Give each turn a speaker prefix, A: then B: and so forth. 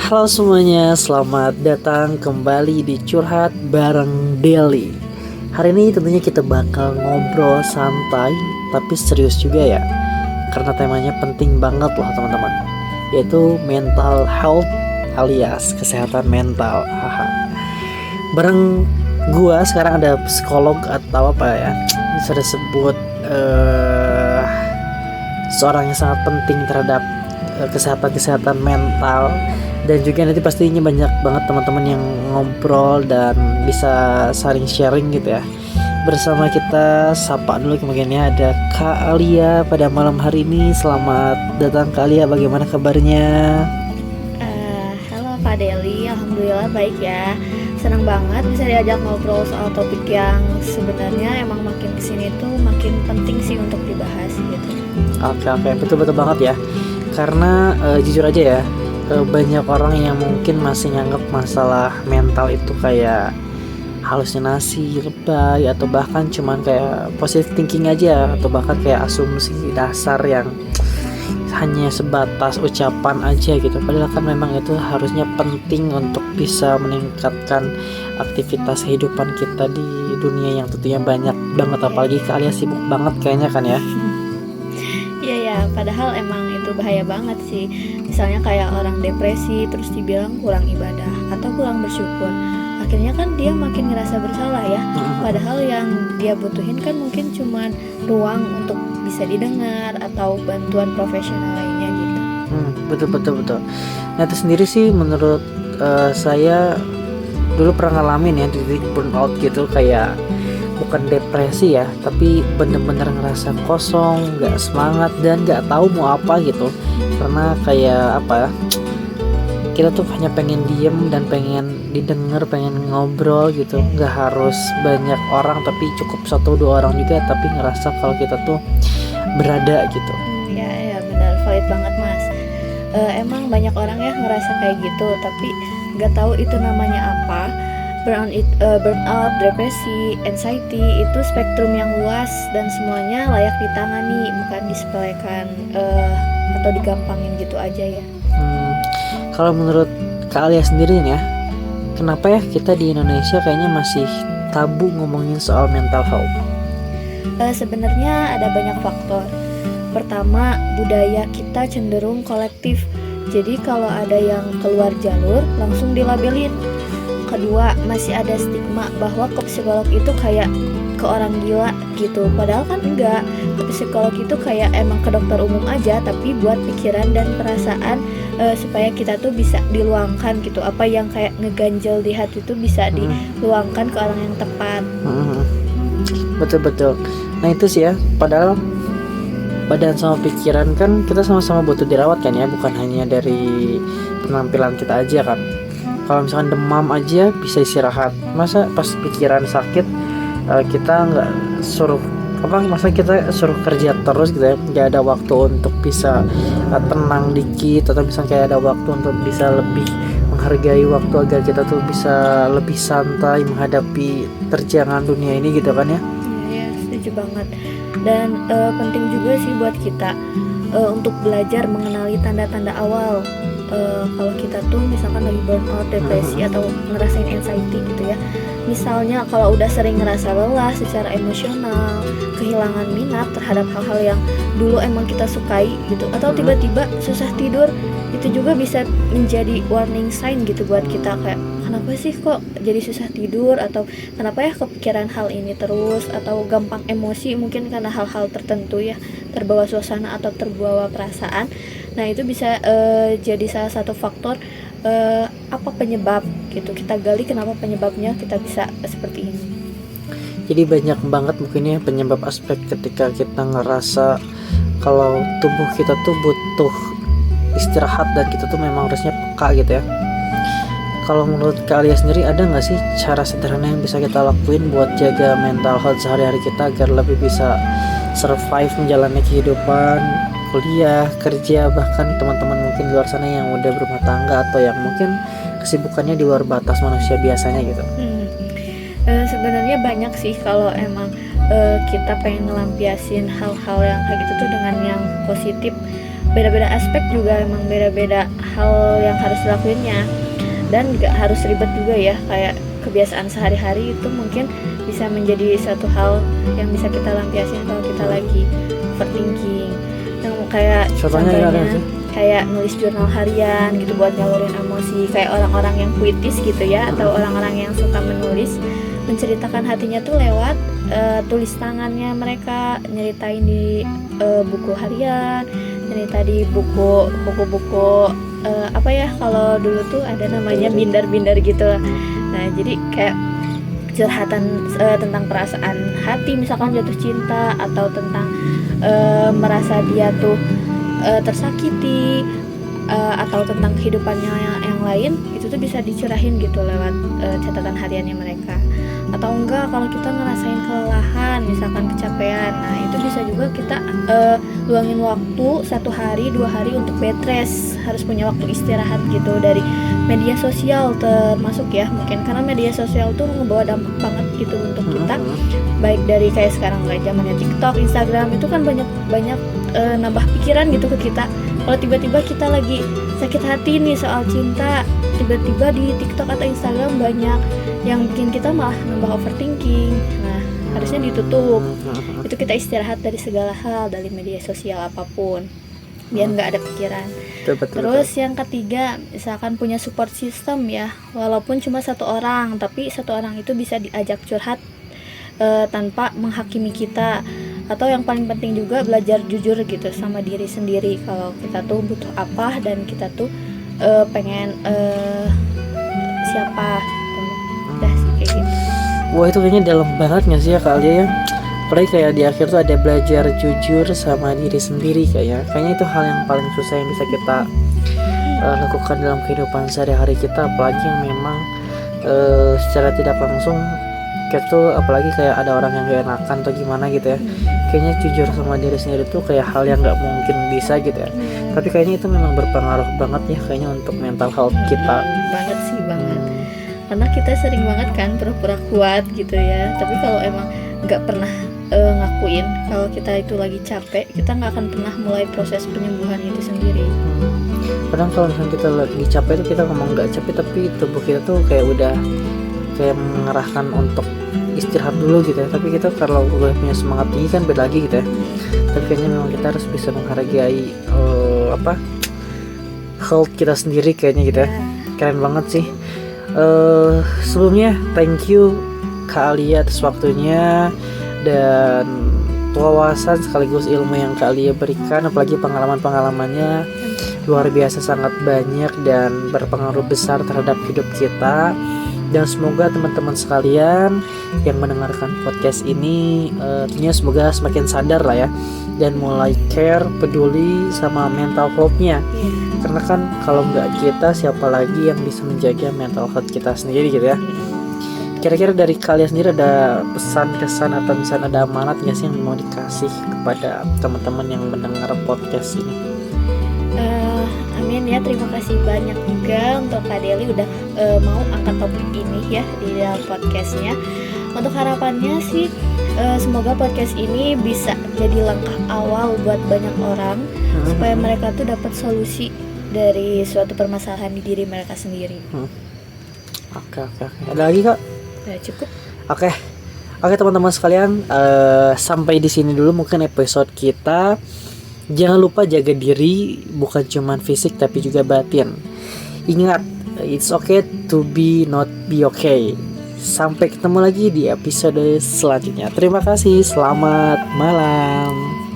A: Halo semuanya, selamat datang kembali di Curhat bareng Deli. Hari ini tentunya kita bakal ngobrol santai tapi serius juga ya, karena temanya penting banget loh teman-teman, yaitu mental health alias kesehatan mental. Haha. Bareng gua sekarang ada psikolog atau apa ya, bisa disebut seorang yang sangat penting terhadap kesehatan mental. Dan juga nanti pastinya banyak banget teman-teman yang ngobrol dan bisa saling sharing gitu ya. Bersama kita sapa dulu mungkin ya, ada Kak Alia pada malam hari ini. Selamat datang Kak Alia, bagaimana kabarnya?
B: Halo Pak Deli, alhamdulillah baik ya. Senang banget bisa diajak ngobrol soal topik yang sebenarnya emang makin kesini tuh makin penting sih untuk dibahas gitu.
A: Oke, betul banget ya. Karena jujur aja ya, banyak orang yang mungkin masih nganggap masalah mental itu kayak halusinasi, lebay, atau bahkan cuman kayak positive thinking aja, atau bahkan kayak asumsi dasar yang hanya sebatas ucapan aja gitu. Padahal kan memang itu harusnya penting untuk bisa meningkatkan aktivitas kehidupan kita di dunia yang tentunya banyak banget, apalagi kalian sibuk banget kayaknya kan ya.
B: Iya ya, padahal emang itu bahaya banget sih. Misalnya kayak orang depresi terus dibilang kurang ibadah atau kurang bersyukur. Akhirnya kan dia makin ngerasa bersalah ya. Padahal yang dia butuhin kan mungkin cuman ruang untuk bisa didengar atau bantuan profesional lainnya gitu.
A: Betul. Nah itu sendiri sih menurut saya dulu pernah ngalamin ya titik burnout gitu, kayak bukan depresi ya, tapi bener-bener ngerasa kosong, nggak semangat dan nggak tahu mau apa gitu. Karena kayak apa ya, kita tuh hanya pengen diem dan pengen didengar, pengen ngobrol gitu. Nggak harus banyak orang, tapi cukup 1-2 orang juga, tapi ngerasa kalau kita tuh berada gitu.
B: Ya benar, valid banget mas. Emang banyak orang ya ngerasa kayak gitu, tapi nggak tahu itu namanya apa. Burnout, depresi, anxiety itu spektrum yang luas dan semuanya layak ditangani, bukan disepelekan atau digampangin gitu aja ya.
A: Kalau menurut Kak Alia sendiri nih ya, kenapa ya kita di Indonesia kayaknya masih tabu ngomongin soal mental health?
B: Sebenarnya ada banyak faktor. Pertama, budaya kita cenderung kolektif. Jadi kalau ada yang keluar jalur langsung dilabelin. Kedua, masih ada stigma bahwa ke psikolog itu kayak ke orang gila gitu. Padahal kan enggak. Ke psikolog itu kayak emang ke dokter umum aja, tapi buat pikiran dan perasaan supaya kita tuh bisa diluangkan gitu. Apa yang kayak ngeganjel di hati itu bisa diluangkan ke orang yang tepat.
A: Betul. Nah itu sih ya, padahal badan sama pikiran kan kita sama-sama butuh dirawat kan ya, bukan hanya dari penampilan kita aja kan. Kalau misalkan demam aja bisa istirahat, masa pas pikiran sakit kita nggak suruh masa kita suruh kerja terus gitu ya, nggak ada waktu untuk bisa tenang dikit, atau misalnya kayak ada waktu untuk bisa lebih menghargai waktu agar kita tuh bisa lebih santai menghadapi terjangan dunia ini gitu kan ya.
B: Iya, setuju banget. Dan penting juga sih buat kita untuk belajar mengenali tanda-tanda awal. Kalau kita tuh misalkan lagi burnout, depresi atau ngerasain anxiety gitu ya. Misalnya kalau udah sering ngerasa lelah secara emosional, kehilangan minat terhadap hal-hal yang dulu emang kita sukai gitu, atau tiba-tiba susah tidur, itu juga bisa menjadi warning sign gitu buat kita, kayak kenapa sih kok jadi susah tidur, atau kenapa ya kepikiran hal ini terus, atau gampang emosi mungkin karena hal-hal tertentu ya, terbawa suasana atau terbawa perasaan. Nah itu bisa jadi salah satu faktor apa penyebab gitu. Kita gali kenapa penyebabnya kita bisa seperti ini.
A: Jadi banyak banget mungkin ya penyebab aspek ketika kita ngerasa kalau tubuh kita tuh butuh istirahat dan kita tuh memang harusnya peka gitu ya. Kalau menurut Kak Alia sendiri, ada nggak sih cara sederhana yang bisa kita lakuin buat jaga mental health sehari-hari kita agar lebih bisa survive menjalani kehidupan, kuliah, kerja, bahkan teman-teman mungkin di luar sana yang udah berumah tangga atau yang mungkin kesibukannya di luar batas manusia biasanya gitu?
B: Sebenarnya banyak sih kalau emang kita pengen ngelampiasin hal-hal yang kayak gitu tuh dengan yang positif. beda-beda aspek juga emang beda-beda hal yang harus dilakuinnya, dan nggak harus ribet juga ya, kayak kebiasaan sehari-hari itu mungkin bisa menjadi satu hal yang bisa kita lampiasin kalau kita lagi overthinking, yang kayak
A: Contohnya gimana sih?
B: kayak nulis jurnal harian gitu buat nyalurin emosi, kayak orang-orang yang puitis gitu ya, atau orang-orang yang suka menulis, menceritakan hatinya tuh lewat tulis tangannya mereka, nyeritain di buku harian, cerita di buku-buku apa ya, kalau dulu tuh ada namanya binder-binder gitu. Nah jadi kayak curhatan tentang perasaan hati, misalkan jatuh cinta, atau tentang merasa dia tuh tersakiti, atau tentang kehidupannya yang lain, itu tuh bisa dicurahin gitu lewat catatan hariannya mereka. Atau enggak kalau kita ngerasain kelelahan, misalkan kecapean, nah itu bisa juga kita luangin waktu 1 hari 2 hari untuk bed rest, harus punya waktu istirahat gitu dari media sosial termasuk ya, mungkin karena media sosial tuh ngebawa dampak banget gitu untuk kita, baik dari kayak sekarang kayak zamannya TikTok, Instagram, itu kan banyak nambah pikiran gitu ke kita. Kalau tiba-tiba kita lagi sakit hati nih soal cinta, tiba-tiba di TikTok atau Instagram banyak yang bikin kita malah nambah overthinking. Nah harusnya ditutup, itu kita istirahat dari segala hal, dari media sosial apapun, biar nggak ada pikiran. Terus yang ketiga, misalkan punya support system ya, walaupun cuma 1 orang, tapi 1 orang itu bisa diajak curhat tanpa menghakimi kita. Atau yang paling penting juga belajar jujur gitu sama diri sendiri, kalau kita tuh butuh apa dan kita tuh pengen siapa gitu. Udah sih kayak gitu.
A: Wah itu kayaknya dalam banget gak sih ya Kak Alia ya? Apalagi kayak di akhir tuh ada belajar jujur sama diri sendiri, kayaknya itu hal yang paling susah yang bisa kita lakukan dalam kehidupan sehari-hari kita, apalagi yang memang secara tidak langsung kita tuh, apalagi kayak ada orang yang gak enakan atau gimana gitu ya. Kayaknya jujur sama diri sendiri tuh kayak hal yang gak mungkin bisa gitu ya. Tapi kayaknya itu memang berpengaruh banget ya kayaknya untuk mental health kita.
B: Banget sih, banget. Karena kita sering banget kan pura-pura kuat gitu ya, tapi kalau emang gak pernah ngakuin kalau kita itu lagi capek, kita gak akan pernah mulai proses penyembuhan itu sendiri.
A: Kadang kalau misalnya kita lagi capek tuh kita ngomong gak capek, tapi tubuh kita tuh kayak udah kayak mengerahkan untuk istirahat dulu gitu ya. Tapi kita kalau udah punya semangat tinggi kan beda lagi gitu ya. Tapi kayaknya memang kita harus bisa menghargai health kita sendiri kayaknya gitu ya. Keren banget sih. Sebelumnya thank you Kak Alia atas waktunya dan wawasan sekaligus ilmu yang Kak Alia berikan, apalagi pengalaman-pengalamannya luar biasa, sangat banyak dan berpengaruh besar terhadap hidup kita. Dan semoga teman-teman sekalian yang mendengarkan podcast ini tentunya semoga semakin sadar lah ya, dan mulai care, peduli sama mental health-nya. Karena kan kalau nggak kita, siapa lagi yang bisa menjaga mental health kita sendiri gitu ya. Kira-kira dari kalian sendiri ada pesan-kesan atau misalnya ada amanat nggak sih yang mau dikasih kepada teman-teman yang mendengar podcast ini?
B: Amin ya, terima kasih banyak juga untuk Kak Deli udah mau angkat topik ini ya di dalam podcastnya. Untuk harapannya sih semoga podcast ini bisa jadi langkah awal buat banyak orang supaya mereka tuh dapat solusi dari suatu permasalahan di diri mereka sendiri.
A: Oke. Ada lagi Kak?
B: Udah cukup.
A: Oke teman-teman sekalian, sampai di sini dulu mungkin episode kita. Jangan lupa jaga diri, bukan cuma fisik tapi juga batin. Ingat, it's okay to be not be okay. Sampai ketemu lagi di episode selanjutnya. Terima kasih, selamat malam.